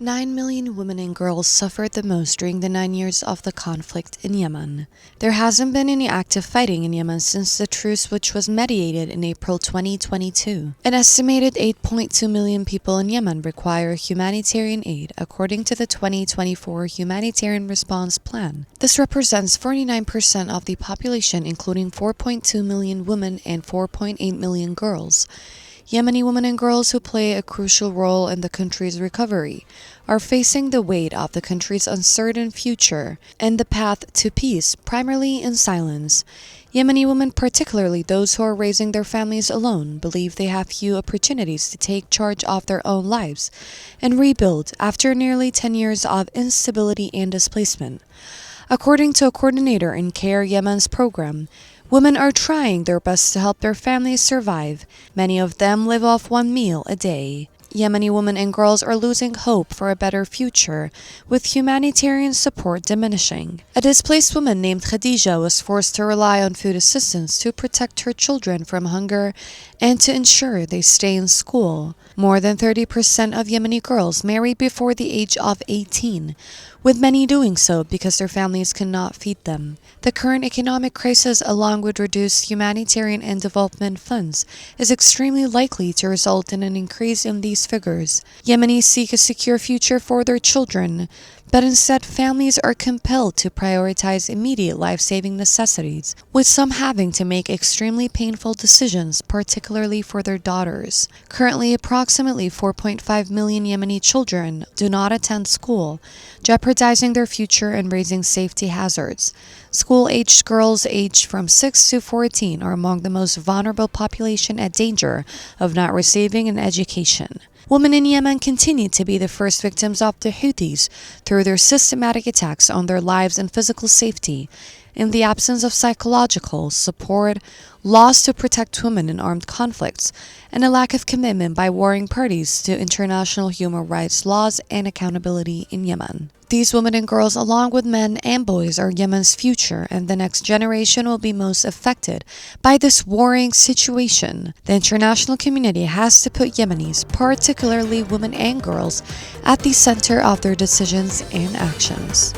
9 million women and girls suffered the most during the 9 years of the conflict in Yemen. There hasn't been any active fighting in Yemen since the truce, which was mediated in April 2022. An estimated 8.2 million people in Yemen require humanitarian aid, according to the 2024 Humanitarian Response Plan. This represents 49% of the population, including 4.2 million women and 4.8 million girls. Yemeni women and girls who play a crucial role in the country's recovery are facing the weight of the country's uncertain future and the path to peace, primarily in silence. Yemeni women, particularly those who are raising their families alone, believe they have few opportunities to take charge of their own lives and rebuild after nearly 10 years of instability and displacement. According to a coordinator in Care Yemen's program, women are trying their best to help their families survive. Many of them live off one meal a day. Yemeni women and girls are losing hope for a better future, with humanitarian support diminishing. A displaced woman named Khadija was forced to rely on food assistance to protect her children from hunger and to ensure they stay in school. More than 30% of Yemeni girls marry before the age of 18, with many doing so because their families cannot feed them. The current economic crisis, along with reduced humanitarian and development funds, is extremely likely to result in an increase in these figures. Yemenis seek a secure future for their children, but instead families are compelled to prioritize immediate life-saving necessities, with some having to make extremely painful decisions, particularly for their daughters. Currently, approximately 4.5 million Yemeni children do not attend school, jeopardizing their future and raising safety hazards. School-aged girls aged from 6 to 14 are among the most vulnerable population at danger of not receiving an education. Women in Yemen continue to be the first victims of the Houthis through their systematic attacks on their lives and physical safety. In the absence of psychological support, laws to protect women in armed conflicts, and a lack of commitment by warring parties to international human rights laws and accountability in Yemen. These women and girls, along with men and boys, are Yemen's future, and the next generation will be most affected by this warring situation. The international community has to put Yemenis, particularly women and girls, at the center of their decisions and actions.